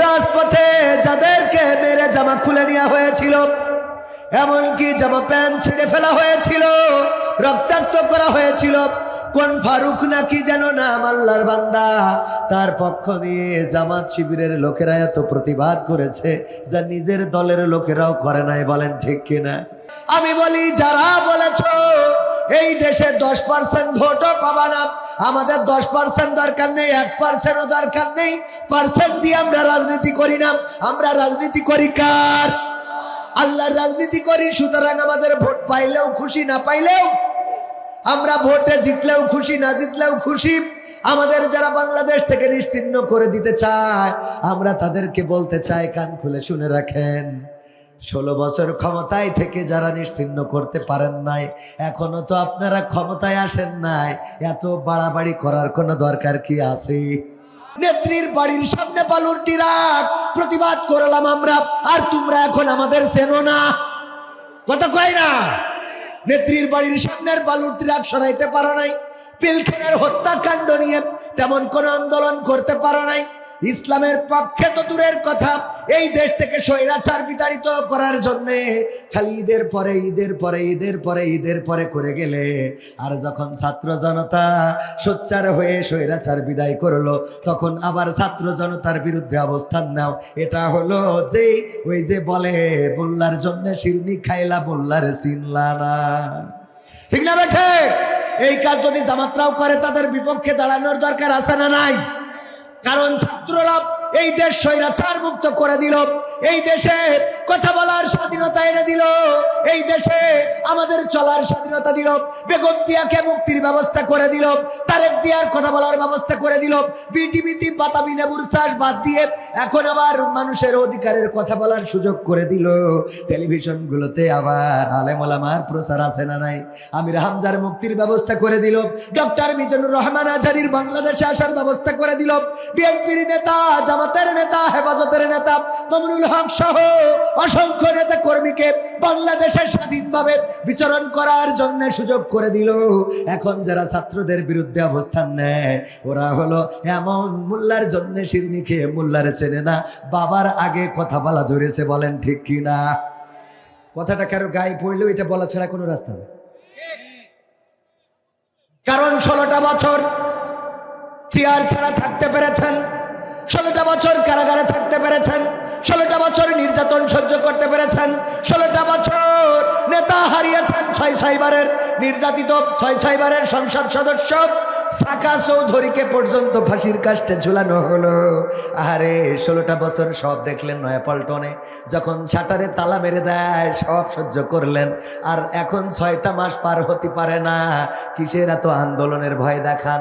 রাজপথে যাদেরকে মেরে জামা খুলে নেওয়া হয়েছিল, এমনকি জামা প্যান্ট ছিঁড়ে ফেলা হয়েছিল, রক্তাক্ত করা হয়েছিল, কোন ফারুক নাকি যেন নাম, আল্লাহর বান্দা, তার পক্ষ নিয়ে জামাত শিবিরের লোকেরা এত প্রতিবাদ করেছে যা নিজের দলের লোকেরাও করে নাই। বলেন ঠিক কিনা? আমি বলি, যারা বলেছো এই দেশে 10% ভোটও পাবা না, আমাদের 10% দরকার নেই, 1%ও দরকার নেই। পার্সেন্ট দিয়ে আমরা রাজনীতি করি না, আমরা রাজনীতি করি কার? আল্লাহর রাজনীতি করি। সুতরাং আমাদের ভোট পাইলেও খুশি, না পাইলেও আমরা, ভোটে জিতলেও খুশি, না জিতলেও খুশি। আমাদের যারা বাংলাদেশ থেকে নিশ্চিহ্ন করে দিতে চায়, আমরা তাদেরকে বলতে চাই, কান খুলে শুনে রাখেন, 16 বছর ক্ষমতায় থেকে যারা নিশ্চিহ্ন করতে পারেন নাই, এখনো তো আপনারা ক্ষমতায় আসেন নাই, এত বাড়াবাড়ি করার কোনো দরকার কি আছে? নেত্রীর বাড়ির সামনে বালুর ট্রাক প্রতিবাদ করলাম আমরা, আর তোমরা এখন আমাদের চেনো না, কথা কয় না? নেত্রীর বাড়ির সামনের বালুর ট্রাক সরাইতে পারো নাই, পিলখানার হত্যাকাণ্ড নিয়ে তেমন কোন আন্দোলন করতে পারো নাই। ইসলামের পক্ষে তো দূরের কথা, এই দেশ থেকে স্বৈরাচার বিতাড়িত করার জন্য খালি ঈদের পরে ঈদের পরে ঈদের পরে ঈদের পরে করে গেলে, আর যখন ছাত্র জনতা সোচ্চার হয়ে স্বৈরাচার বিদায় করলো, তখন আবার ছাত্র জনতার বিরুদ্ধে অবস্থান নাও। এটা হলো যে ওই যে বলে, মোল্লার জন্য শিরনি খাইলা মোল্লার চিনলা না, ঠিক না বেঠে? এই কাজ যদি জামাতরাও করে, তাদের বিপক্ষে দাঁড়ানোর দরকার আছে না নাই? কারণ ছাত্ররা এই দেশ স্বৈরাচার মুক্ত করে দিল, এই দেশে কথা বলার স্বাধীনতা এনে দিল, এই দেশে আমাদের চলার স্বাধীনতা দিল, বেগম জিয়াকে মুক্তির ব্যবস্থা করে দিল, তারেক জিয়ার কথা বলার ব্যবস্থা করে দিল, বিটিভিতে বাতাবি নেবুর চাষ বাদ দিয়ে এখন আবার মানুষের অধিকারের কথা বলার সুযোগ করে দিল। টেলিভিশনগুলোতে আবার আলেম ওলামার প্রচার আছে না নাই? আমির হামজার মুক্তির ব্যবস্থা করে দিল, ডক্টর মিজানুর রহমান আজহারীর বাংলাদেশে আসার ব্যবস্থা করে দিল, বিএনপির নেতা, জামাতের নেতা, হেফাজতের নেতা মামুনুল হক সহ অসংখ্য নেতা কর্মীকে বাংলাদেশে স্বাধীনভাবে বিচরণ করার জন্য সুযোগ করে দিল। এখন যারা ছাত্রদের বিরুদ্ধে অবস্থান নেয়, ওরা হলো এমন মোল্লার জন্য শিরনি খেয়ে মোল্লারে চেনে না, বাবার আগে কথা বলা ধরেছে। বলেন ঠিক কি না? কথাটা কারো গায়ে পড়লেও এটা বলা ছাড়া কোনো রাস্তা নেই। কারণ 16টা বছর চেয়ার ছাড়া থাকতে পেরেছেন, 16টা বছর কারাগারে থাকতে পেরেছেন, 16টা বছর নির্যাতন সহ্য করতে পেরেছেন, 16টা বছর নেতা হারিয়েছেন, 6 বারের নির্যাতিত, 6 বারের সংসদ সদস্য সাকা চৌধুরীকে পর্যন্ত ফাঁসির কাস্টে ঝুলানো হলো। আরে 16টা বছর সব দেখলেন নয়াপল্টনে, যখন শাটারে তালা মেরে দেয় সব সহ্য করলেন, আর এখন 6টা মাস পার হতে পারে না, কিসের এত আন্দোলনের ভয় দেখান?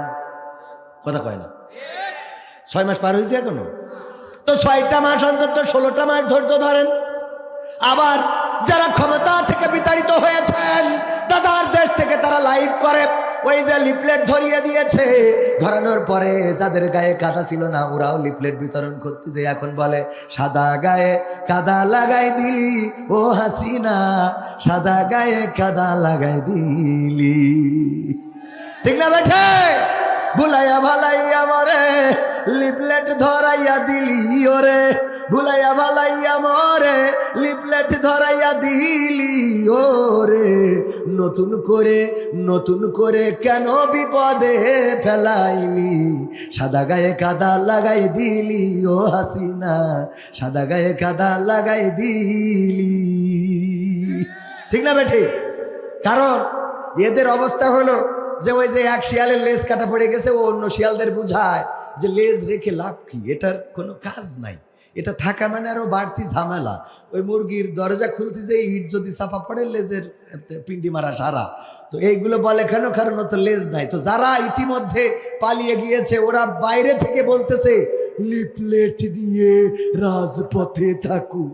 কথা কয় না? 6 মাস পার হয়েছে এখনো? তো 6টা মাস অন্তত 16টা মাস ধৈর্য ধরেন। আবার যারা ক্ষমতা থেকে বিতাড়িত হয়েছেন, দাদার দেশ থেকে তারা লাইভ করে, ওই যে লিফলেট ধরিয়ে দিয়েছে, ধরানোর পরে যাদের গায়ে কাদা ছিল না, ওরাও লিফলেট বিতরণ করতে যে এখন বলে, সাদা গায়ে কাদা লাগাই দিলি ও হাসিনা, সাদা গায়ে কাদা লাগাই দিলি, ঠিক না বেঠে? ভুলাইয়া ভালাইয়া মরে লিফলেট ধরাইয়া দিলি ওরে, ভুলাইয়া ভালাইয়া মরে লিফলেট ধরাইয়া দিলি ওরে, নতুন করে কেন বিপদে ফেলাইলি, সাদা গায়ে কাদা লাগাই দিলি ও হাসিনা, সাদা গায়ে কাদা লাগাই দিলি, ঠিক না বেঠি? কারণ এদের অবস্থা হলো যে ওই যে এক শিয়ালের লেজ কাটা পড়ে গেছে, ও অন্য শিয়ালদের বুঝায় যে লেজ রেখে লাভ কি, এটার কোনো কাজ নাই, এটা থাকা মানে আরো বাড়তি ঝামেলা। ওই মুরগির দরজা খুলতে যে ইট যদি চাপা পড়ে, লেজের পিন্ডি মারা সারা। তো এইগুলো বলে কেন? কারণ তো লেজ নাই। তো যারা ইতিমধ্যে পালিয়ে গিয়েছে, ওরা বাইরে থেকে বলতেছে, লিফলেট নিয়ে রাজপথে থাকু,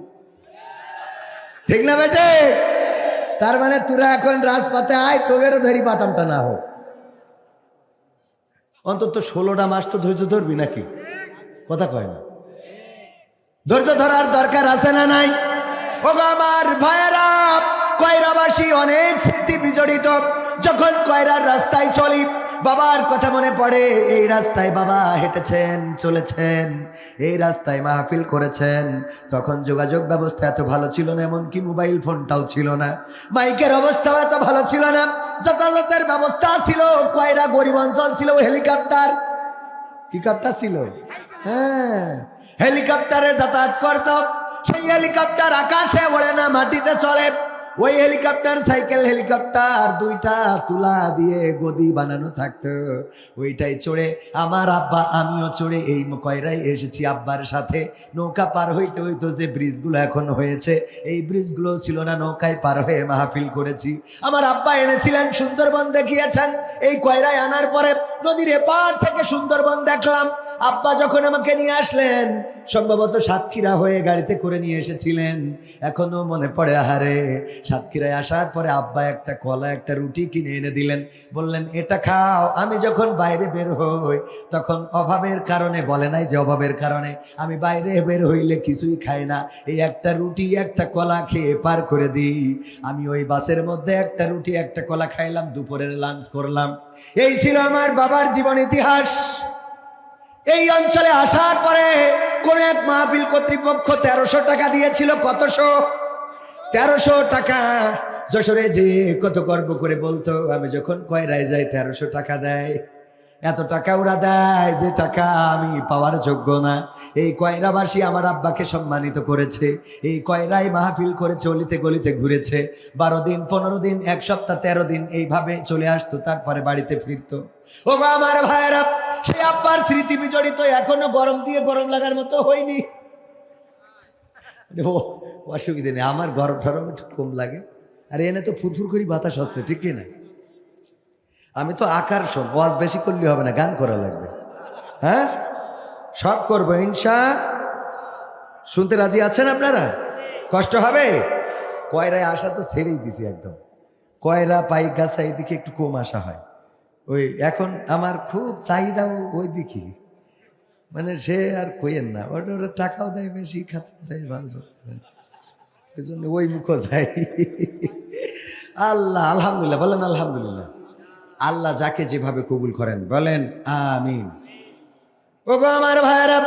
ঠিক না বেটে? তার মানে তোরা এখন রাজপথে আয়, তোদের ধরি পাতামটা না হোক। অন্তত 16টা মাস তো ধৈর্য ধরবি নাকি? কথা কয় না? ধৈর্য ধরার দরকার আছে না নাই? ও আমার ভাইয়েরা, কয়রাবাসী অনেক স্মৃতি বিজড়িত। যখন কয়রার রাস্তায় চলি, বাবার কথা মনে পড়ে। এই রাস্তায় বাবা হেঁটেছেন, চলেছেন, এই রাস্তায় মাহফিল করেছেন। তখন যোগাযোগ ব্যবস্থা এত ভালো ছিল না, এমনকি মোবাইল ফোনটাও ছিল না, মাইকের অবস্থাও এত ভালো ছিল না, যাতায়াতের ব্যবস্থা ছিল কয়রা গরিব অঞ্চল ছিল, হেলিকপ্টার, কি কাপটা ছিল, হ্যাঁ হেলিকপ্টারে যাতায়াত করত। সেই হেলিকপ্টার আকাশে ওড়ে না, মাটিতে চলে। ওই হেলিকপ্টার সাইকেল হেলিকপ্টার দুইটা তুলা দিয়ে গদি বানানো থাকতো, ওইটাই চড়ে আমার আব্বা আমিও চড়ে এই কয়রায় এসেছি আব্বার সাথে। নৌকা পার হইতে হইতো, যে ব্রিজগুলো এখন হয়েছে এই ব্রিজগুলো ছিল না, নৌকায় পার হয়ে মাহফিল করেছি। আমার আব্বা এনেছিলেন সুন্দরবন, দেখিয়েছেন। এই কয়রায় আনার পরে নদীর এপার থেকে সুন্দরবন দেখলাম। আব্বা যখন আমাকে নিয়ে আসলেন, সম্ভবত সাতক্ষীরা হয়ে গাড়িতে করে নিয়ে এসেছিলেন। এখনো মনে পড়ে, আহারে সাতক্ষীরায় আসার পরে আব্বা একটা কলা একটা রুটি কিনে এনে দিলেন, বললেন এটা খাও। আমি যখন বাইরে বের হই তখন অভাবের কারণে, বলে নাই যে অভাবের কারণে, আমি বাইরে বের হইলে কিছুই খাই না, এই একটা রুটি একটা কলা খেয়ে পার করে দিই। আমি ওই বাসের মধ্যে একটা রুটি একটা কলা খাইলাম, দুপুরের লাঞ্চ করলাম। এই ছিল আমার বাবার জীবন ইতিহাস। এই অঞ্চলে আসার পরে কোন এক মাহফিল কর্তৃপক্ষ 1300 টাকা দিয়েছিল। কতশো? 1300 টাকা। যশোরে যে কত গর্ব করে বলতো, আমি যখন কয়রায় যাই 1300 টাকা দেয়। এত টাকা ওরা দেয় যে টাকা আমি পাওয়ার যোগ্য না। এই কয়রাবাসী আমার আব্বাকে সম্মানিত করেছে, এই কয়রায় মাহফিল করেছে, অলিতে গলিতে ঘুরেছে। 12 দিন 15 দিন, এক সপ্তাহ 13 দিন এইভাবে চলে আসতো, তারপরে বাড়িতে ফিরতো। ও আমার ভাইয়েরা, সেই আব্বার স্মৃতি বিজড়িত, এখনো গরম দিয়ে গরম লাগার মতো হয়নি। অসুবিধা নেই, আমার গরম ঠরম একটু কম লাগে। আর এনে তো ফুরফুর করি বাতাস হচ্ছে, ঠিক কিনা? আমি তো আকার শোন, ওয়াজ বেশি করলে হবে না, গান করা লাগবে। হ্যাঁ, সব করবো ইনশা। শুনতে রাজি আছেন আপনারা? কষ্ট হবে? কয়রায় আসা তো ছেড়েই দিছি একদম। কয়রা পাইক গাছা এইদিকে একটু কম আসা হয়। ওই এখন আমার খুব চাহিদাও ওই দিকে, মানে সে আর কইেন না, ওরা টাকাও দেয় বেশি, খাতে দেয় ভালো, এই জন্য ওই মুখও যাই। আল্লাহ, আলহামদুলিল্লাহ বলেন, আলহামদুলিল্লাহ। আল্লাহ যাকে যেভাবে কবুল করেন বলেন আমিন। ওগো আমার ভাইরা,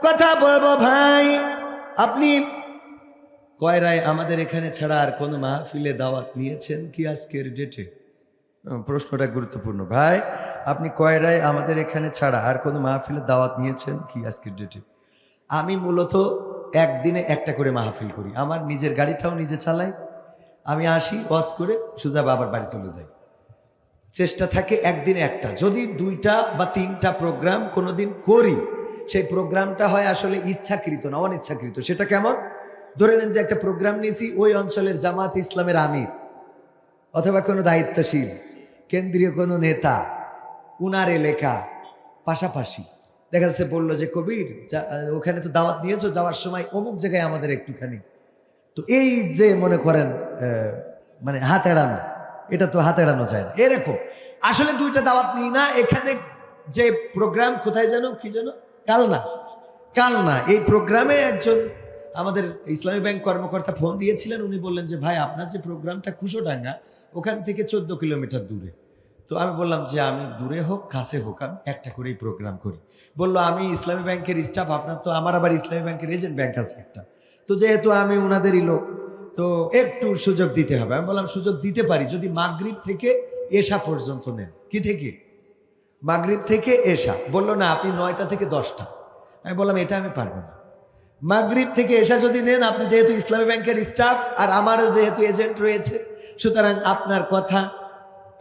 কথা বলবো ভাই, আপনি কয়রায় আমাদের এখানে ছাড়া আর কোনো মাহফিলে দাওয়াত নিয়েছেন কি আজকের ডেটে? প্রশ্নটা গুরুত্বপূর্ণ ভাই। আপনি কয়রায় আমাদের এখানে ছাড়া আর কোনো মাহফিলে দাওয়াত নিয়েছেন কি আজকের ডেটে? আমি মূলত একদিনে একটা করে মাহফিল করি। আমার নিজের গাড়িটাও নিজে চালাই। আমি আসি, ওয়াজ করে সোজা বাবার বাড়ি চলে যাই। চেষ্টা থাকে একদিনে একটা, যদি 2টা বা 3টা প্রোগ্রাম কোনোদিন করি, সেই প্রোগ্রামটা হয় আসলে ইচ্ছাকৃত না, অনিচ্ছাকৃত। সেটা কেমন? ধরে নেন যে একটা প্রোগ্রাম নিয়েছি, ওই অঞ্চলের জামাত ইসলামের আমির অথবা কোনো দায়িত্বশীল কেন্দ্রীয় কোনো নেতা, উনার এলাকা পাশাপাশি দেখা যাচ্ছে বললো যে কবির ওখানে তো দাওয়াত নিয়েছো, যাওয়ার সময় অমুক জায়গায় আমাদের একটুখানি। তো এই যে মনে করেন মানে হাত এড়ানো, এটা তো হাত এড়ানো যায় না। এরকম আসলে 2টা দাওয়াত নিই না। এখানে যে প্রোগ্রাম, কোথায় যেন, কি যেন, কালনা, এই প্রোগ্রামে একজন আমাদের ইসলামী ব্যাংক কর্মকর্তা ফোন দিয়েছিলেন। উনি বললেন যে ভাই, আপনার যে প্রোগ্রামটা কুশোডাঙ্গা, ওখান থেকে 14 কিলোমিটার দূরে। তো আমি বললাম যে আমি দূরে হোক কাছে হোক, আমি একটা করেই প্রোগ্রাম করি। বললো আমি ইসলামী ব্যাংকের স্টাফ, আপনার তো, আমার আবার ইসলামী ব্যাংকের এজেন্ট ব্যাংক আছে একটা, তো যেহেতু আমি ওনাদেরই লোক, তো একটু সুযোগ দিতে হবে। আমি বললাম সুযোগ দিতে পারি যদি মাগরিব থেকে এশা পর্যন্ত নেন। কি থেকে? মাগরিব থেকে এশা। বললো না, আপনি 9টা থেকে 10টা। আমি বললাম এটা আমি পারবো না। মাগরিব থেকে এশা যদি নেন, আপনি যেহেতু ইসলামী ব্যাংকের স্টাফ আর আমারও যেহেতু এজেন্ট রয়েছে, সুতরাং আপনার কথা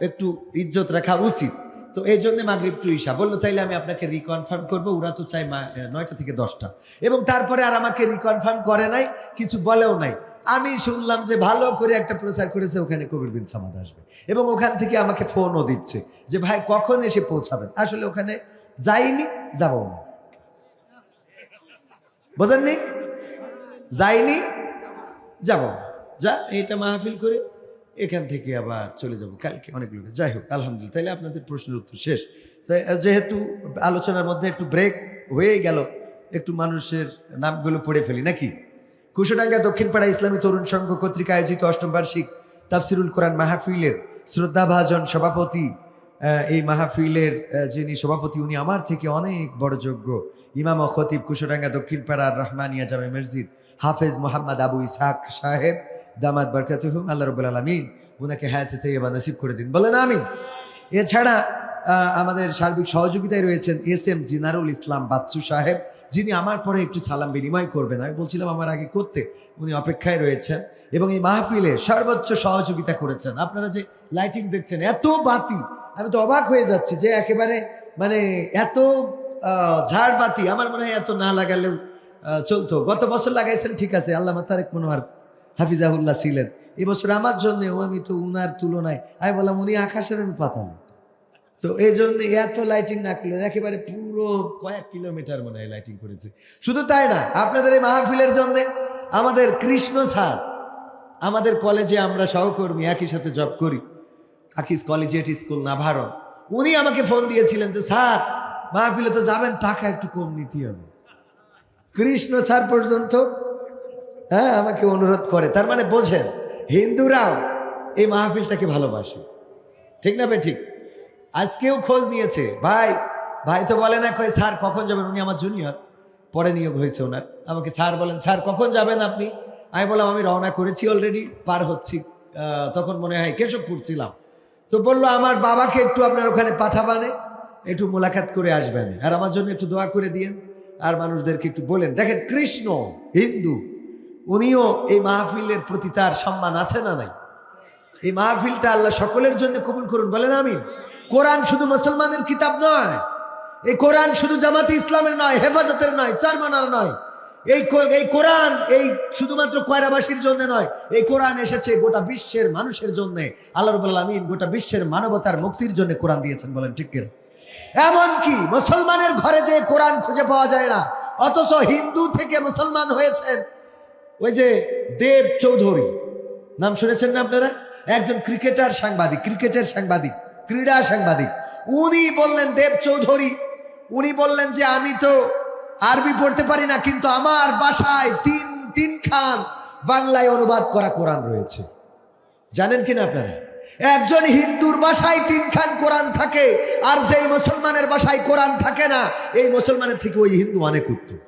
একটু ইজ্জত রাখা উচিত। তো এই জন্য মাগরিব টু ইশা। বললো তাইলে আমি আপনাকে রিকনফার্ম করবো। ওরা তো চাই 9টা থেকে 10টা, এবং তারপরে আর আমাকে রিকনফার্ম করে নাই, কিছু বলেও নাই। আমি শুনলাম যে ভালো করে একটা প্রচার করেছে, ওখানে কবির বিন সামাদ আসবে, এবং ওখান থেকে আমাকে ফোনও দিচ্ছে যে ভাই কখন এসে পৌঁছাবেন। আসলে ওখানে যাইনি, যাবো না, বোঝেননি? যাইনি, যাবো যা, এইটা মাহফিল করে এখান থেকে আবার চলে যাব কালকে অনেক লোক। যাই হোক, আলহামদুলিল্লাহ। তাহলে আপনাদের প্রশ্নের উত্তর শেষ। তাই যেহেতু আলোচনার মধ্যে একটু ব্রেক হয়ে গেল, একটু মানুষের নামগুলো পড়ে ফেলি নাকি? কুশোডাঙ্গা দক্ষিণপাড়া ইসলামী তরুণ সংঘ কর্তৃক আয়োজিত 8ম বার্ষিক তাফসিরুল কোরআন মাহফিলের শ্রদ্ধাভাজন সভাপতি এই মাহফিলের যিনি সভাপতি উনি আমার থেকে অনেক বড় যোগ্য, ইমাম ও খতিব কুশোরাঙ্গা দক্ষিণ পাড়ার রহমানিয়া জামে মসজিদ হাফেজ মোহাম্মদ আবু ইসহাক সাহেব দামাত বরকাতুহুম, আল্লাহ রাব্বুল আলামিন উনাকে হায়াতে তাইয়্যিবা নসিব করে দিন, বলেন আমিন। এছাড়া আমাদের সার্বিক সহযোগিতায় রয়েছেন এস.এম. জিনারুল ইসলাম বাচ্চু সাহেব, যিনি আমার পরে একটু সালাম বিনিময় করবেন, আমি বলছিলাম আমার আগে করতে, উনি অপেক্ষায় রয়েছেন এবং এই মাহফিলে সর্বোচ্চ সহযোগিতা করেছেন। আপনারা যে লাইটিং দেখছেন, এত বাতি, আমি তো অবাক হয়ে যাচ্ছি যে একেবারে মানে এত ঝাড় বাতি, আমার মনে হয় এত না লাগালেও চলতো। গত বছর লাগাইছেন ঠিক আছে, আল্লামা তারেক মনোয়ার হাফিজাহুল্লাহ ছিলেন, এবছর আমার জন্যেও আমি তো উনার তুলনায় আমি বললাম উনি আকাশের আমি পাতাম, তো এই জন্য এত লাইটিং না করলে একেবারে পুরো কয়েক কিলোমিটার মনে হয় লাইটিং করেছে। শুধু তাই না, আপনাদের এই মাহফিলের জন্য আমাদের কৃষ্ণ স্যার, আমাদের কলেজে আমরা সহকর্মী, একই সাথে জব করি, আকিস কলেজিয়েট স্কুল নাভারণ, উনি আমাকে ফোন দিয়েছিলেন যে স্যার মাহফিলে তো যাবেন, টাকা একটু কম নিতে হবে। কৃষ্ণ স্যার পর্যন্ত আমাকে অনুরোধ করে, তার মানে বোঝেন হিন্দুরাও এই মাহফিলটাকে ভালোবাসে, ঠিক না ভাই? ঠিক। আজকেও খোঁজ নিয়েছে, ভাই ভাই তো বলে না, কয় স্যার কখন যাবেন, উনি আমার জুনিয়র, পরে নিয়োগ হয়েছে ওনার, আমাকে স্যার বলেন স্যার কখন যাবেন আপনি? আমি বললাম আমি রওনা করেছি, অলরেডি পার হচ্ছি, তখন মনে হয় কেশবপুর ছিলাম। তো বললো আমার বাবাকে একটু আপনার ওখানে পাঠাবানে, একটু মোলাকাত করে আসবেন, আর আমার জন্য একটু দোয়া করে দিয়েন, আর মানুষদেরকে একটু বলেন। দেখেন কৃষ্ণ হিন্দু, উনিও এই মাহফিলের প্রতি তার সম্মান আছে না নাই? এই মাহফিলটা আল্লাহ সকলের জন্য কবুল করুন, বলেন আমিন। কোরআন শুধু মুসলমানের কিতাব নয়, এই কোরআন শুধু জামাতে ইসলামের নয়, হেফাজতের নয়, চারমানার নয়, এই কোরআন এই শুধুমাত্র কয়রাবাসীর জন্য নয়, এই কোরআন এসেছে গোটা বিশ্বের মানুষের জন্য। আল্লাহ রাব্বুল আলামিন গোটা বিশ্বের মানবতার মুক্তির জন্য কোরআন দিয়েছেন, বলেন ঠিক কিনা? এমনকি মুসলমানের ঘরে যে কোরআন খুঁজে পাওয়া যায় না, অথচ হিন্দু থেকে মুসলমান হয়েছেন ওই যে দেব চৌধুরী, নাম শুনেছেন না আপনারা? একজন ক্রিকেটার সাংবাদিক, ক্রিকেটের সাংবাদিক, ক্রীড়া সাংবাদিক। উনি বললেন, দেব চৌধুরী, উনি বললেন যে আমি তো আরবি পড়তে পারি না, কিন্তু আমার বাসায় তিনখান বাংলায় অনুবাদ করা কোরআন রয়েছে। জানেন কিনা আপনারা? একজন হিন্দুর বাসায় তিনখান কোরআন থাকে, আর যেই মুসলমানের বাসায় কোরআন থাকে না, এই মুসলমানের থেকে ওই হিন্দু অনেক উত্তম।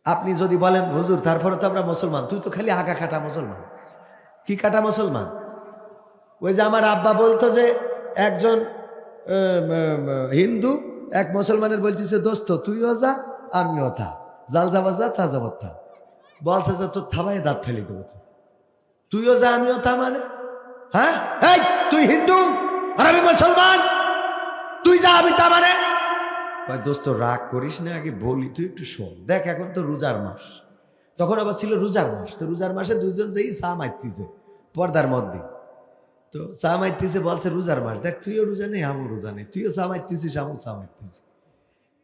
আপনি যদি বলেন হুজুর তারপরে তো আমরা মুসলমান, তুই তো খালি আগা কাটা মুসলমান। কি কাটা মুসলমান? ওই যে আমার আব্বা বলতো যে একজন হিন্দু এক মুসলমানের বলতেছে, দোস্ত তুইও যা আমিও তা, জাল যাবা যা তা যাবো তা, বলছে যে তোর থাবায় দাঁত ফেলে দেবো, তুইও যা আমিও তা, মানে হ্যাঁ এই তুই হিন্দু আর আমি মুসলমান, তুই যা আমি তা, মানে দোস্ত রাগ করিস না, আগে বলি, তুই একটু শোন। দেখ এখন তো রোজার মাস, তখন আবার ছিল রোজার মাস, তো রোজার মাসে দুজন যেই চা মারতিছে পর্দার মধ্যে, তো চা মারতিছে, বলছে রোজার মাস, দেখ তুইও রোজা নেই আমিও রোজা নেই, তুইও চা মারতিছিস আমিও চা মারতিছি,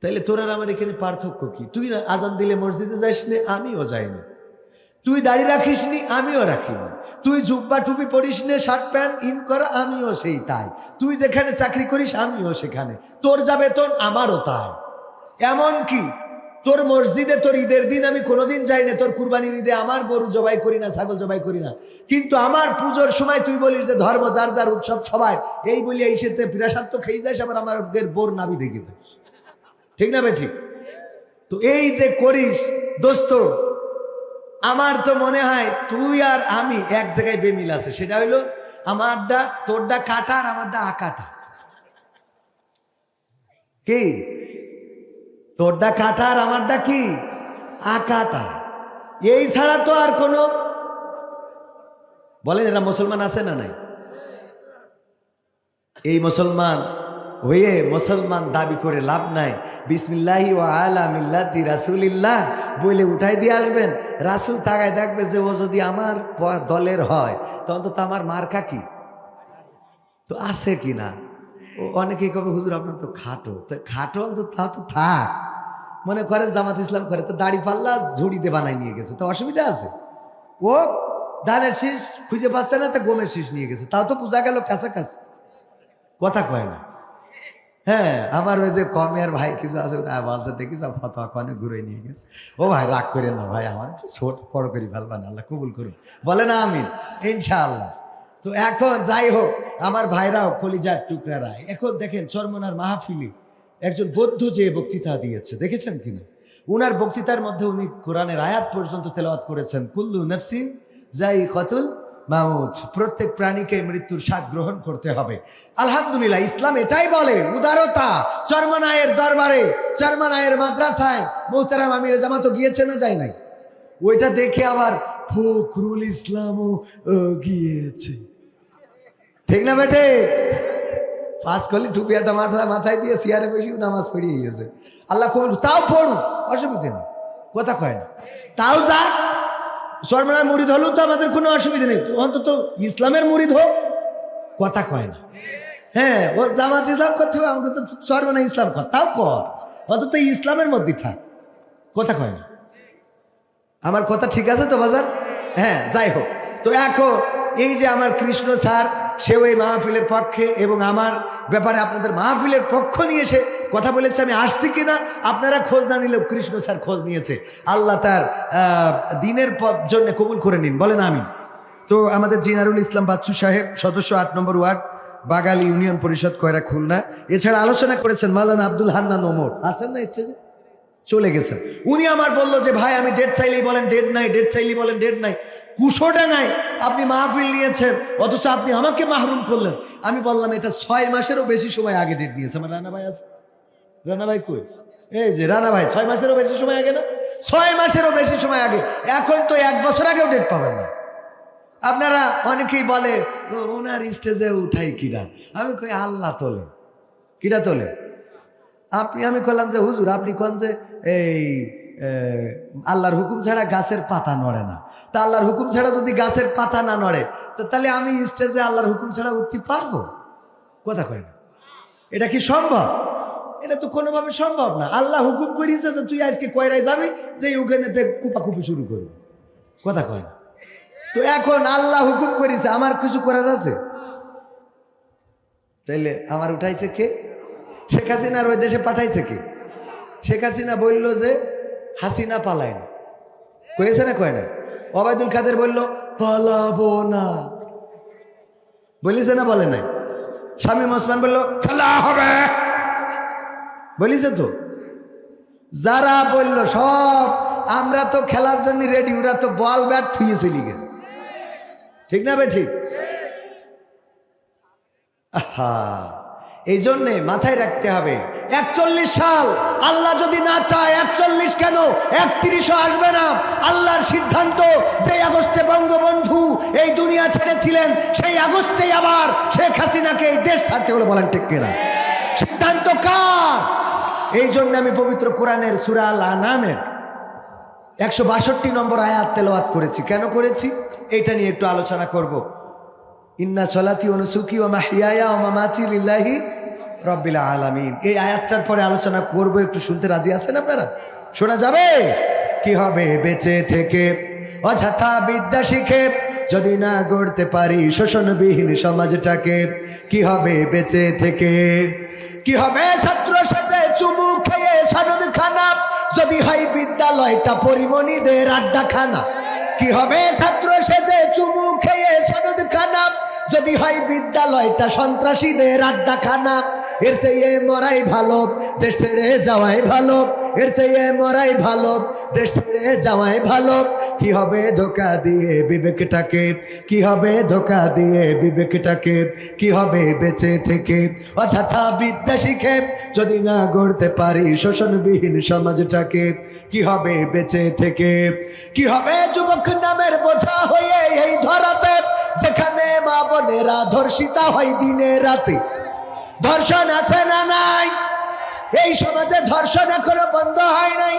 তাইলে তোর আর আমার এখানে পার্থক্য কি? তুই না আজান দিলে মসজিদে যাইস নি, আমিও যাইনি, তুই দাড়ি রাখিস নি, আমিও রাখিনি, তুই জুব্বা টুপি পরিস নে, শার্ট প্যান্ট ইন করা, আমিও সেই তাই, তুই যেখানে চাকরি করিস আমিও সেখানে, তোর যা বেতন আমারও তাই। এমন কি তোর মসজিদে তোর ঈদের দিন আমি কোনোদিন যাই না, তোর কুরবানির ঈদে আমার গরু জবাই করি না, ছাগল জবাই করি না, কিন্তু আমার পুজোর সময় তুই বলিস যে ধর্ম যার যার উৎসব সবাই, এই বলি এই সাথে প্রাসাদ খেয়ে যাস, আবার আমাদের বোর নাবি দেখে যাস, ঠিক না ভাই? ঠিক। তো এই যে করিস দোস্ত, আমার তো মনে হয় তুই আর আমি এক জায়গায় বেমিল আছে, সেটা হইলো আমারটা তোরটা কাটা আর আমারটা আকাটা। কি? তোরটা কাটা আর আমারটা কি আকাটা, এই ছাড়া তো আর কোনো, বলেন এরা মুসলমান আছে না নাই? এই মুসলমান হয়ে মুসলমান দাবি করে লাভ নাই। বিসমিল্লাহি ওয়া আলা মিল্লাতি রাসূলিল্লাহ বলে উঠাই দিয়ে আসবেন, রাসূল তাকায় দেখবে যে ও যদি আমার দলের হয় তখন তো আমার মার্কা কি তো আছে কিনা। ও অনেকেই কবে হুজুর আপনার তো খাটো, তো খাটো তো তা তো থাক, মনে করেন জামাত ইসলাম করে, তো দাড়ি পাল্লা ঝুড়িতে বানাই নিয়ে গেছে, তো অসুবিধা আছে? ও ধানের শীষ খুঁজে পাচ্ছে না, তা গমের শীষ নিয়ে গেছে, তাও তো বোঝা গেল কাছাকাছি, কথা কয় না। হ্যাঁ, আমার ওই যে কমের ভাই কিছু আছে বলছে, দেখি সব ফতোয়া কনে ঘুরে নিয়ে গেছে। ও ভাই রাগ করেন না ভাই, আমার ছোট বড় করি ভালবান, আল্লাহ কবুল করুন, বলে না আমিন ইনশাআল্লাহ। তো এখন যাই হোক, আমার ভাইরাও কলিজার টুকরারা, এখন দেখেন চরমনার মাহফিলে একজন বৌদ্ধ যে বক্তৃতা দিয়েছে, দেখেছেন কিনা? উনার বক্তৃতার মধ্যে উনি কোরআনের আয়াত পর্যন্ত তেলাওয়াত করেছেন, কুল্লু নাফসিন যায়িকাতুল মাউত, প্রত্যেক প্রাণীকে মৃত্যুর স্বাদ গ্রহণ করতে হবে। আলহামদুলিল্লাহ, ইসলাম এটাই বলে, উদারতা। চরমনায়ের দরবারে, চরমনায়ের মাদ্রাসায় মোহতারাম আমির জামাত গিয়েছে না যায় নাই? ওইটা দেখে আবার ফখরুল ইসলামও গিয়েছে, ঠিক না বেটে? পাস করলে টুপিয়াটা মাথায় দিয়ে সিয়ারে বসে নামাজ পড়িয়ে গিয়েছে। আল্লাহ কবুল, তাও পড়ুন, অসুবিধে নেই, কথা কয় না, তাও যাক। চরমনার মুরিদ হলেও তো আমাদের কোনো অসুবিধা নেই, অন্তত ইসলামের মুরিদ হোক, কথা কয় না। হ্যাঁ, ও জামাত ইসলাম করতে হবে, আমাকে তো চরমনা ইসলাম কর, তাও কর, অন্তত ইসলামের মধ্যে থাক, কথা কয় না। আমার কথা ঠিক আছে তো বাজার? হ্যাঁ, যাই হোক। তো এখন এই যে আমার কৃষ্ণ স্যার, সেও এই মাহফিলের পক্ষে এবং আমার ব্যাপারে আপনাদের মাহফিলের পক্ষ নিয়ে এসে কথা বলেছে। আমি আসছি কিনা আপনারা খোঁজ না নিলেও কৃষ্ণ স্যার খোঁজ নিয়েছে। আল্লাহ তার দিনের জন্য কবুল করে নিন, বলেন আমিন। তো আমাদের জিনারুল ইসলাম বাচ্চু সাহেব, সদস্য 8 নম্বর ওয়ার্ড, বাগাল ইউনিয়ন পরিষদ, কয়রা, খুলনা। এছাড়া আলোচনা করেছেন মাওলানা আব্দুল হান্নান ওমর, আছেন না স্টেজে? চলে গেছেন। উনি আমার বললো যে ভাই, আমি ডেট চাইলেই বলেন ডেট নাই, ডেট চাইলেই বলেন ডেট নাই, কুশোটা নাই, আপনি মাহফিল নিয়েছেন অথচ আপনি আমাকে মাহরুম করলেন। আমি বললাম এটা 6 মাসেরও বেশি সময় আগে ডেট নিয়েছে। আমার রানা ভাই আছে, রানা ভাই কই? এই যে রানা ভাই, 6 মাসেরও বেশি সময় আগে না? 6 মাসেরও বেশি সময় আগে। এখন তো 1 বছর আগেও ডেট পাবেন না। আপনারা অনেকেই বলে ওনার স্টেজে উঠাই কিনা, আমি কই আল্লাহ তোলে, কিরা তোলে? আমি করলাম যে হুজুর আপনি কোন যে এই আল্লাহর হুকুম ছাড়া গাছের পাতা নড়ে না, তা আল্লাহর হুকুম ছাড়া যদি গাছের পাতা না নড়ে, তো তাহলে আমি স্টেজে আল্লাহর হুকুম ছাড়া উঠতে পারবো? কথা কয় না। এটা কি সম্ভব? এটা তো কোনোভাবে সম্ভব না। আল্লাহ হুকুম করিয়েছে যে তুই আজকে কয়রায় যাবি, যে ওখানে কুপাকুপি শুরু করবি, কথা কয় না। তো এখন আল্লাহ হুকুম করিয়েছে, আমার কিছু করার আছে? তাইলে আমার উঠাইছে কে? শেখ হাসিনার ওই দেশে পাঠাইছে কে? শেখ হাসিনা বলল যে হাসিনা পালায় না, কয়েছে না কয় না? ওবায়দুল কাদের বলল পালাবো না, বলিছে না বলে নাই? শামীম ওসমান বলল খেলা হবে, বলিছে তো? যারা বলল সব আমরা তো খেলার জন্য রেডি, ওরা তো বল ব্যাট থুয়ে চলে গেছে, ঠিক না বে ঠিক? আহা, এই জন্যে মাথায় রাখতে হবে 41 সাল আল্লাহ যদি না চায়, 41 কেন 31ও আসবে না। আল্লাহর সিদ্ধান্ত, সেই আগস্টে বঙ্গবন্ধু এই দুনিয়া ছেড়েছিলেন, সেই আগস্টেই আবার শেখ হাসিনাকে এই দেশ ছাড়তে হলো, বলেন ঠিক কিনা? সিদ্ধান্ত কার? এই জন্য আমি পবিত্র কোরআনের সূরা আল আনামের 162 নম্বর আয়াত তেলাওয়াত করেছি। কেন করেছি এটা নিয়ে একটু আলোচনা করব। ইন্না সলাতি ওয়া নুসুকি ওয়া মাহইয়ায়া ওয়া মামাতি লিল্লাহি রাব্বিল আলামিন। এই আয়াতটার পরে আলোচনা করব, একটু শুনতে রাজি আছেন আপনারা? শোনা যাবে? কি হবে বেঁচে থেকে অযথা বিদ্যা শিখে, যদি না গড়তে পারি শোষণবিহীন সমাজটাকে? কি হবে বেঁচে থেকে? কি হবে ছাত্র সেজে চুমু খেয়ে সনদ খানা, যদি হয় বিদ্যালয়টা পরিমণিদের আড্ডাখানা? কি হবে ছাত্র সেজে চুমু খেয়ে সনদ খানা, যদি হয় বিদ্যালয়টা সন্ত্রাসীদের আড্ডাখানা? এর চেয়ে মরাই ভালো, দেশ ছেড়ে যাওয়াই ভালো, এর চেয়ে মরাই ভালো, দেশ ছেড়ে যাওয়াই ভালো। কি হবে ধোকা দিয়ে বিবেকটাকে? কি হবে ধোকা দিয়ে বিবেকটাকে? কি হবে বেঁচে থেকে অযথা বিদ্যা শিখে, যদি না গড়তে পারি শোষণবিহীন সমাজটাকে? কি হবে বেঁচে থেকে? কি হবে যুবক নামের বোঝা হয়ে এই ধরাতে, যেখানে মা বোনেরা ধর্ষিতা হয় দিনে রাতে? ধর্ষণ আছে না নাই? এই সমাজে ধর্ষণ এখনো বন্ধ হয় নাই।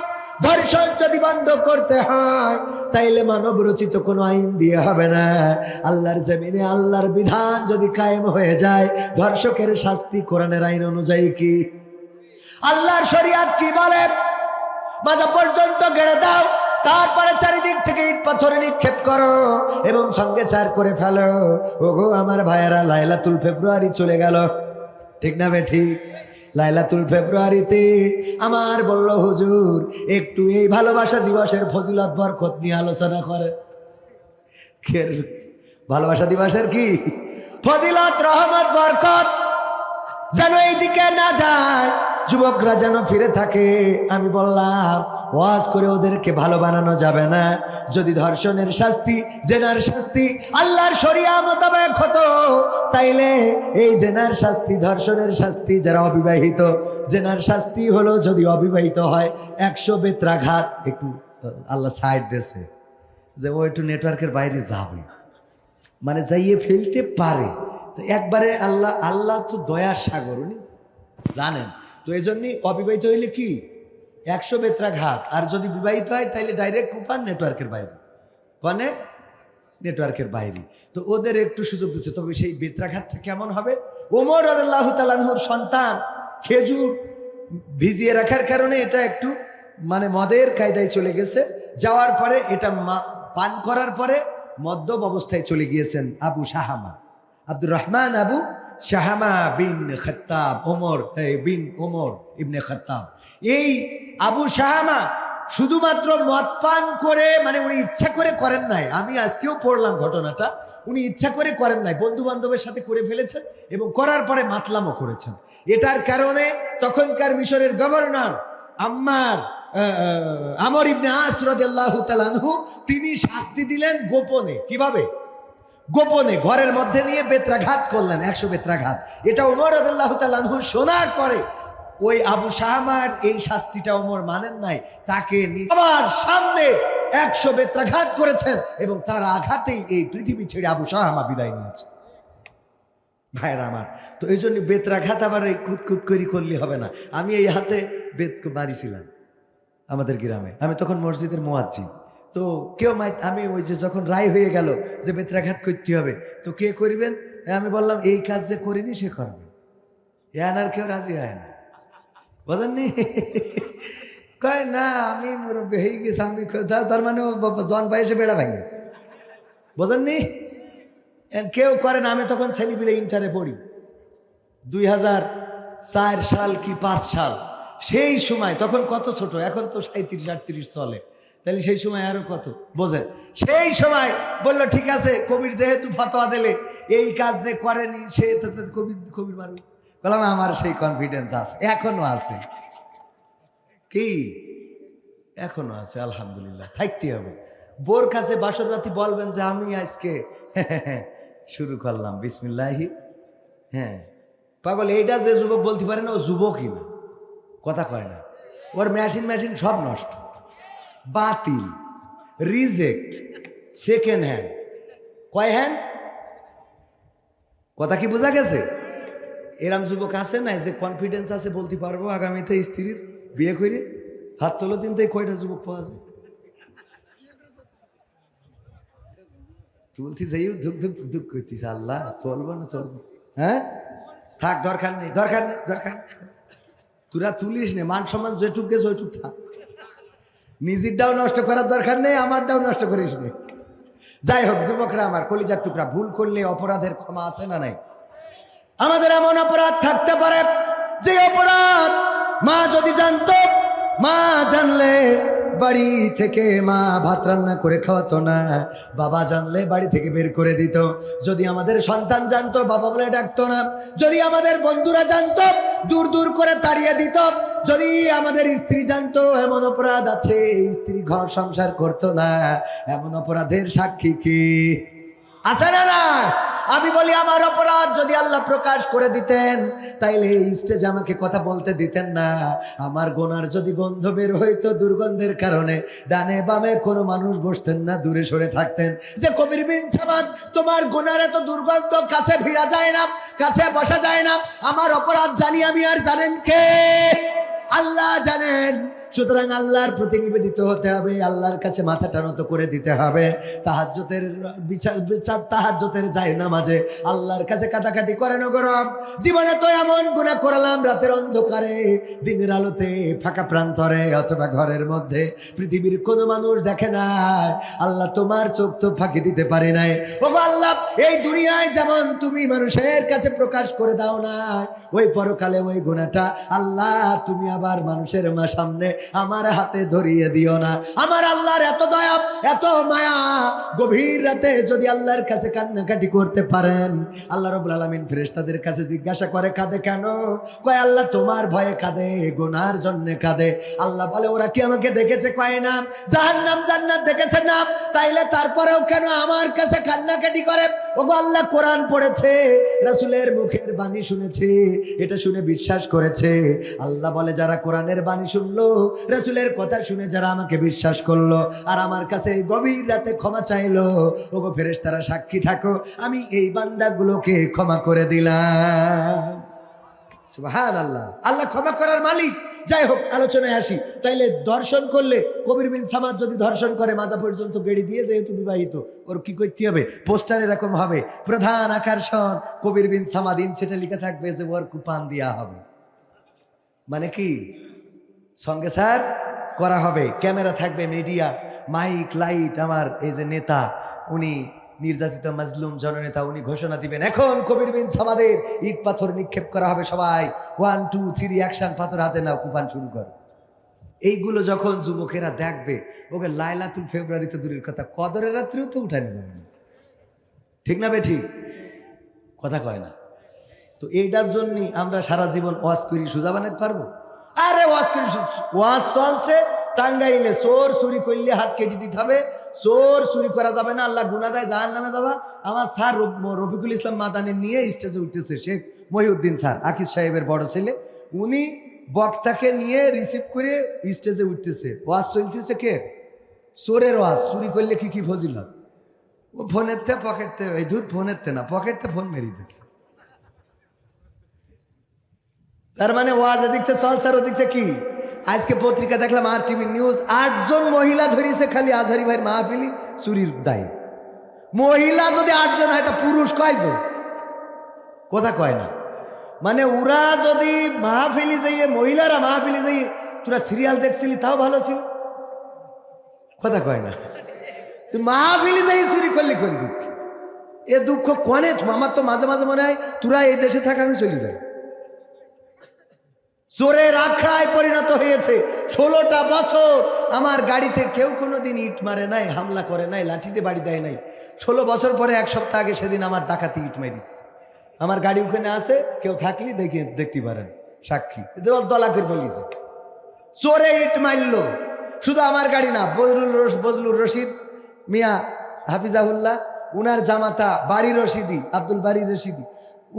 ধর্ষণ যদি বন্ধ করতে হয় তাইলে মানব রচিত কোনো আইন দিয়ে হবে না। আল্লাহর জমিনে আল্লাহর বিধান যদি কায়েম হয়ে যায়, ধর্ষকের শাস্তি কোরআনের আইন অনুযায়ী কি? আল্লাহর শরিয়াত কি বলে? মাজা পর্যন্ত গেড়ে দাও, তারপরে চারিদিক থেকে ইট পাথর নিক্ষেপ করো এবং সঙ্গে সার করে ফেলো। ওগো আমার ভাইয়েরা, লাইলাতুল ফেব্রুয়ারি চলে গেল, ঠিক না বে ঠিক? লাইলাতুল ফেব্রুয়ারিতে আমার বলল হুজুর একটু এই ভালোবাসা দিবসের ফজিলত বরকত নিয়ে আলোচনা করে। ভালোবাসা দিবসের কি ফজিলত, রহমত, বরকত যেন এইদিকে না যায়, যুবকরা যেন ফিরে থাকে। আমি বললাম ওয়াজ করে ওদেরকে ভালো বানানো যাবে না। যদি ধর্ষণের শাস্তি, জেনার শাস্তি আল্লাহর শরিয়া মোতাবেক হতো, তাইলে এই জেনার শাস্তি, ধর্ষণের শাস্তি যারা অবিবাহিত, জেনার শাস্তি হলো যদি অবিবাহিত হয় 100 বেত্রাঘাত। একটু আল্লাহ সাইড দিয়েছে যে ও একটু নেটওয়ার্কের বাইরে যাবে, মানে যাইয়ে ফেলতে পারে। তো একবারে আল্লাহ তো দয়ার সাগর, উনি জানেন। তো এই জন্যই অবিবাহিত হইলে কি 100 বেত্রাঘাত, আর যদি বিবাহিত হয় তাহলে ডাইরেক্ট কুপান নেটওয়ার্কের বাইরে, কনে নেটওয়ার্কের বাইরে। তো ওদের একটু সুযোগ দিচ্ছে। তবে সেই বেত্রাঘাতটা কেমন হবে? ওমর রাদিয়াল্লাহু তাআলা আনহুর সন্তান খেজুর ভিজিয়ে রাখার কারণে এটা একটু মানে মদের কায়দায় চলে গেছে। যাওয়ার পরে এটা পান করার পরে মদ্যপ অবস্থায় চলে গিয়েছেন আবু শাহামা, আব্দুর রহমান আবু শাহামা বিন খাত্তাব, বিন ওমর ইবনে খাত্তাব। এই আবু শাহামা শুধুমাত্র মদ পান করে, মানে উনি ইচ্ছা করে করেন নাই, আমি আজকেও পড়লাম ঘটনাটা, উনি ইচ্ছা করে করেন নাই, বন্ধু বান্ধবের সাথে করে ফেলেছেন এবং করার পরে মাতলামও করেছেন। এটার কারণে তখনকার মিশরের গভর্নর আমর ইবনে আস রাদিয়াল্লাহু তাআলা আনহু তিনি শাস্তি দিলেন গোপনে। কিভাবে? গোপনে ঘরের মধ্যে নিয়ে বেত্রাঘাত করলেন, 100 বেত্রাঘাত। এটা ওমর রাদিয়াল্লাহু তাআলা আনহু শোনার পরে ওই আবু শাহামার এই শাস্তিটা ওমর মানেন নাই, তাকে আমার সামনে 100 বেত্রাঘাত করেছেন এবং তার আঘাতেই এই পৃথিবী ছেড়ে আবু শাহামা বিদায় নিয়েছে। ভাইরা আমার, তো এই জন্য বেত্রাঘাত আবার এই কুতকুত করি করলে হবে না। আমি এই হাতে বেত মারিছিলাম আমাদের গ্রামে, আমি তখন মসজিদের মুয়াজ্জিন। তো কেউ আমি ওই যে যখন রায় হয়ে গেল যে বেত্রাঘাত করতে হবে, তো কে করবেন? আমি বললাম এই কাজ যে করিনি সে করবে। আর কেউ রাজি হয় না, বুঝেননি? কয় না আমি মুরব্বী হয়ে গেছি, আমি তার মানে জন বয়সে বেড়া ভাঙে, বুঝেননি? কেউ করে না। আমি তখন ছেলেপিলে ইন্টারে পড়ি, 2004 সাল কি 5 সাল, সেই সময় তখন কত ছোট, এখন তো 37-38 চলে, তাহলে সেই সময় আরো কত বোঝেন। সেই সময় বললো ঠিক আছে, কবির যেহেতু ফতোয়া দিলে এই কাজ যে করেনি সে কবির মারবে। বললাম আমার সেই কনফিডেন্স আছে, এখনো আছে। কি এখনো আছে, আলহামদুলিল্লাহ, থাকতে হবে। বোর কাছে বাসর রাতি বলবেন যে আমি আজকে শুরু করলাম বিসমিল্লাহি। হ্যাঁ পাগল, এইটা যে যুবক বলতে পারে না ও যুবকই না, কথা কয় না। ওর মেশিন সব নষ্ট, বাতিল, রিজেক্ট, সেকেন্ড হ্যান্ড। কয় হ্যান্ড? কথা কি বোঝা গেছে? এরম যুবক আছে না যে কনফিডেন্স আছে বলতে পারবো আগামীতে স্ত্রীর বিয়ে করে? হাত তোলো দিন, তাই কয়টা যুবক পাওয়া যায়? তুলতে যাই ধুক ধুক ধুক করতেছে, আল্লাহ চলবো না চলবো। হ্যাঁ থাক, দরকার নেই, দরকার নেই, দরকার নেই। তোরা তুলিস নে, মান সম্মান যেটুক গেছে ওইটুক থাক, নিজেরটাও নষ্ট করার দরকার নেই, আমারটাও নষ্ট করিস নে। যাই হোক যুবকরা আমার, কলিজার টুকরা, ভুল করলে অপরাধের ক্ষমা আছে না নাই? আমাদের এমন অপরাধ থাকতে পারে যে অপরাধ মা যদি জানতো, মা জানলে বাড়ি থেকে মা ভাত রান্না করে খাওয়াতো না, বাবা জানলে বাড়ি থেকে বের করে দিত। যদি আমাদের সন্তান জানতো, বাবা বলে ডাকতো না। যদি আমাদের বন্ধুরা জানতো, দূর দূর করে তাড়িয়ে দিত। যদি আমাদের স্ত্রী জানতো এমন অপরাধ আছে, স্ত্রী ঘর সংসার করতো না, এমন অপরাধের সাক্ষী কি আছে না? না, আমি বলি আমার অপরাধ যদি আল্লাহ প্রকাশ করে দিতেন তাইলে এই স্টেজে আমাকে কথা বলতে দিতেন না। আমার গোনার যদি গন্ধ বের হইতো, দুর্গন্ধের কারণে ডানে বামে কোনো মানুষ বসতেন না, দূরে সরে থাকতেন। যে কবির বিন সামাদ, তোমার গোনার এত দুর্গন্ধ, কাছে ভিড়া যায় না, কাছে বসা যায় না। আমার অপরাধ জানি আমি, আর জানেন কে? আল্লাহ জানেন। সুতরাং আল্লাহর প্রতি নিবেদিত হতে হবে, আল্লাহর কাছে মাথাটা নত করে দিতে হবে। তাহাজ্জুদের জায়নামাজে আল্লাহর কাছে কাটাকাটি করে নগরব। জীবনে তো এমন গুনাহ করলাম, রাতের অন্ধকারে, দিনের আলোতে, ফাঁকা প্রান্তরে অথবা ঘরের মধ্যে, পৃথিবীর কোনো মানুষ দেখে নাই। আল্লাহ তোমার চোখ তো ফাঁকি দিতে পারে নাই। ওগো আল্লাহ, এই দুনিয়ায় যেমন তুমি মানুষের কাছে প্রকাশ করে দাও না, ওই পরকালে ওই গুনাহটা আল্লাহ তুমি আবার মানুষের সামনে আমার হাতে ধরিয়ে দিও না। আমার আল্লাহর এত দয়া, এত মায়া, গভীর রাতে যদি আল্লাহর কাছে কান্নাকাটি করতে পারেন, আল্লাহ রাব্বুল আলামিন ফেরেশতাদের কাছে জিজ্ঞাসা করে কাঁদে কেন? কয় আল্লাহ তোমার ভয়ে কাঁদে, গুনার জন্য কাঁদে। আল্লাহ বলে ওরা কি আমাকে দেখেছে? কয় না। জাহান্নাম জান্নাত দেখেছে না, তাইলে তারপরেও কেন আমার কাছে কান্নাকাটি করে? ওগো আল্লাহ কোরআন পড়েছে, রাসূলের মুখের বাণী শুনেছে, এটা শুনে বিশ্বাস করেছে। আল্লাহ বলে যারা কোরআনের বাণী শুনলো, রাসূলের কথা শুনে যারা আমাকে বিশ্বাস করলো আর আমার কাছে গভীর রাতে ক্ষমা চাইলো, ওগো ফেরেশতারা সাক্ষী থাকো, আমি এই বান্দাগুলোকে ক্ষমা করে দিলাম। সুবহানাল্লাহ, আল্লাহ ক্ষমা করার মালিক। যাই হোক, আলোচনায় আসি। তাইলে দর্শন করলে কবির বিন সামাদ যদি দর্শন করে মাজা পর্যন্ত গেড়ি দিয়ে, যেহেতু বিবাহিত, ওর কি করতে হবে? পোস্টার এরকম হবে, প্রধান আকর্ষণ কবির বিন সামাদ, সেটা লিখে থাকবে যে ওর কুপান দেওয়া হবে। মানে কি সঙ্গে স্যার করা হবে, ক্যামেরা থাকবে, মিডিয়া, মাইক, লাইট। আমার এই যে নেতা, উনি নির্যাতিত মাজলুম জননেতা, উনি ঘোষণা দিবেন এখন কবির বিন সামাদের ইট পাথর নিক্ষেপ করা হবে। সবাই 1 2 3 অ্যাকশন, পাথর হাতে নাও, কুপান শুরু কর। এইগুলো যখন যুবকেরা দেখবে, ওকে লাইলাতুল ফেব্রুয়ারিতে দূরের কথা, কদরের রাত্রিও তো উঠানো যাবে না। ঠিক না বে ঠিক? কথা কয় না তো। এইটার জন্যই আমরা সারা জীবন ওয়াজ করি, সোজা বানাতে পারবো? আরে ওয়াজ করি, ওয়াজ চলছে টাঙ্গাইলে, চোর চুরি করলে হাত কেটে দিতে হবে, চোর চুরি করা যাবে না, আল্লাহ গুনাহ দেয়, জাহান্নামে যাবা। আমার স্যার রফিকুল ইসলাম মাদানি নিয়ে স্টেজে উঠতেছে, শেখ মহিউদ্দিন স্যার, আকিজ সাহেবের বড় ছেলে, উনি বক্তাকে নিয়ে রিসিভ করে স্টেজে উঠতেছে, ওয়াজ চলতেছে। কে? চোরের ওয়াজ, চুরি করলে কি কি ফজিলত। ও ফোনের তে পকেটতে, এই ধূর ফোনের তে না, পকেটতে ফোন মেরে দিচ্ছে। তার মানে ওয়াজ এদিকতে চলছে আর ওদিকতে কি? আজকে পত্রিকা দেখলাম, আর টিভি নিউজ, 8 জন মহিলা ধরিয়েছে খালি আজহারি ভাইয়ের মাহফিলি চুরির দায়। মহিলা যদি 8 জন হয় তা পুরুষ কয়জন? কথা কয় না। মানে ওরা যদি মাহফিলি যাইয়ে, মহিলারা মাহফিলি যাইয়ে, তোরা সিরিয়াল দেখছিলি তাও ভালো ছিল। কথা কয় না। তুই মাহফিলি যাইয়ে চুরি করলি কোন দুঃখ? এ দুঃখ কনে? আমার তো মাঝে মাঝে মনে হয় তোরা এই দেশে থাকা, আমি চলে যাই। চোরের আখড়ায় পরিণত হয়েছে। 16টা বছর আমার গাড়িতে কেউ কোনোদিন ইট মারে নাই, হামলা করে নাই, লাঠিতে বাড়ি দেয় নাই। 16 বছর পরে 1 সপ্তাহ আগে সেদিন আমার ডাকাতি ইট মারিস। আমার গাড়ি ওখানে আছে, কেউ থাকলে দেখতে পারেন, সাক্ষী দলা করে বলিছে। চোরে ইট মারলো, শুধু আমার গাড়ি না, বজলুর রশিদ মিয়া হাফিজাহুল্লাহ, উনার জামাতা বাড়ি রশিদি, আব্দুল বাড়ি রশিদি,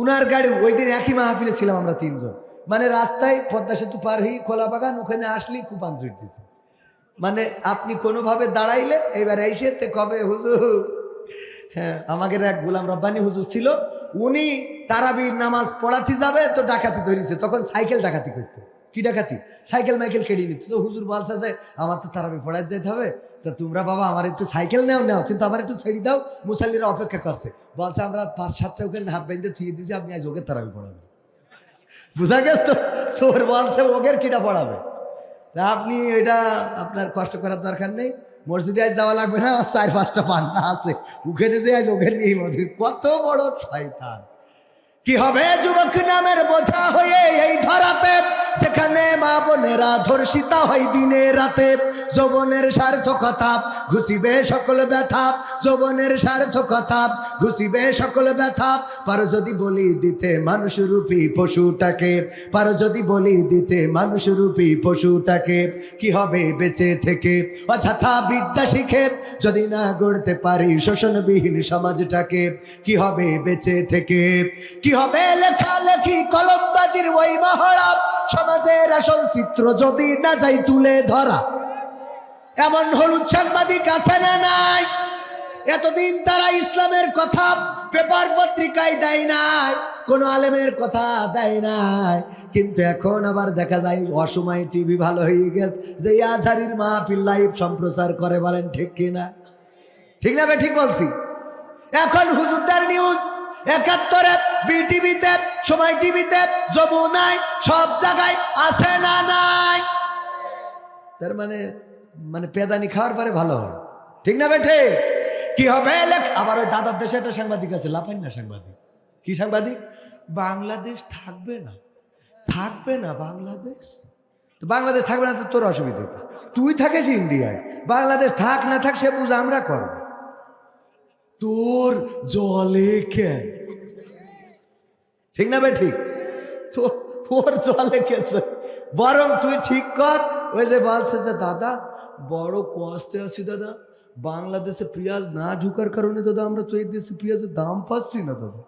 উনার গাড়ি। ওই দিন একই মাহফিলে ছিলাম আমরা 3 জন। মানে রাস্তায় পদ্মা সেতু পার হয়ে খোলা বাগান, ওখানে আসলেই কুপান ছুটতেছে। মানে আপনি কোনোভাবে দাঁড়াইলে এবার এসে কবে হুজুর, হ্যাঁ, আমাদের এক গোলাম রব্বানি হুজুর ছিল, উনি তারাবির নামাজ পড়াতে যাবে তো ডাকাতি ধরেছে। তখন সাইকেল ডাকাতি করতো। কি ডাকাতি? সাইকেল মাইকেল কেড়ে নিত। তো হুজুর বলছে যে আমার তো তারাবি পড়াতে যেতে হবে, তা তোমরা বাবা আমার একটু সাইকেল নাও, কিন্তু আমার একটু ছেড়ে দাও, মুসাল্লিরা অপেক্ষা করছে। বলছে আমরা 5-7টা ওখানে হাত বেঁধে থুয়ে দিয়েছি, আপনি আজ ওকে তারাবি পড়াবেন। বুঝা গেছ তো? সোর বলছে ওগের কিটা পড়াবে, আপনি এটা আপনার কষ্ট করার দরকার নেই, মসজিদে আজ যাওয়া লাগবে না, 4-5টা পান্তা আছে, ওখানে যে আজ ওখানে নিয়ে মসজিদ। কত বড় শয়তান! কি হবে যুবক নামের বোঝা হয়ে এই ধরাতে, সেখানে মা বোনেরা ধর্ষিতা হয় দিনে রাতে। যৌবনের সার্থকতা ঘুষিবে সকল ব্যথা, যৌবনের সার্থকতা ঘুষিবে সকল ব্যথা। পারো যদি বলি দিতে মানুষরূপী পশুটাকে, পারো যদি বলি দিতে মানুষরূপী পশুটাকে, কি হবে বেঁচে থেকে অযথা বিদ্যা শিখে, যদি না গড়তে পারি শোষণবিহীন সমাজটাকে, কি হবে বেঁচে থেকে? কি হবে লেখালেখি কলমবাজির ওই মহড়া, সমাজের আসল চিত্র যদি না যাই তুলে ধরা। এমন হলুদ সাংবাদিক আছে না নাই? এতদিন তারা ইসলামের কথা পেপার পত্রিকায় দেয় নাই, কোন আলেমের কথা দেয় নাই, কিন্তু এখন আবার দেখা যায় অসময় টিভি ভালো হয়ে গেছে, যে আজহারির মাহফিল লাইভ সম্প্রচার করে। বলেন ঠিক কিনা? ঠিক না? ঠিক বলছি? এখন হুজুরদার নিউজ 71-এ, বিটিভিতে, সময় টিভিতে, যমুনায়, সব জায়গায় আছে না নাই? তার মানে পেদানি খাওয়ার পরে ভালো হয়। ঠিক না বেঠে? কি হবে? আবার ওই দাদার দেশে একটা সাংবাদিক আছে, লাফাই না সাংবাদিক। কি সাংবাদিক? বাংলাদেশ থাকবে না, থাকবে না বাংলাদেশ। তো বাংলাদেশ থাকবে না তো তোর অসুবিধা কি? তুই থাকিস ইন্ডিয়ায়, বাংলাদেশ থাক না থাক সে বুঝ আমরা করব। তোর জলে কেন? ঠিক না ভাই? ঠিক তো ওর জলে কেছে, বরং তুই ঠিক কর। ওই যে বলছে যে দাদা বড় কষ্টে আছি দাদা, বাংলাদেশে পেঁয়াজ না ঢুকার কারণে দাদা আমরা তো এই দেশে পেঁয়াজের দাম পাচ্ছি না দাদা।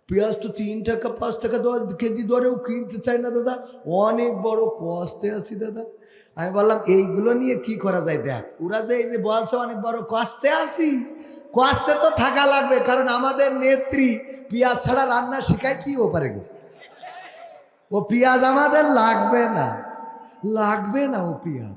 পেঁয়াজ তো 3 টাকা 5 টাকা কেজি দরেও কিনতে চাই না দাদা, অনেক বড় কষ্টে আছি দাদা। আমি বললাম এইগুলো নিয়ে কি করা যায় দেখ। ওরা যে এই যে বলছে অনেক বড় কষ্টে আছি, কষ্টে তো থাকা লাগবে, কারণ আমাদের নেত্রী পেঁয়াজ ছাড়া রান্না শিখায় কি ও পারে গেছে। ও পেঁয়াজ আমাদের লাগবে না, লাগবে না ও পেঁয়াজ।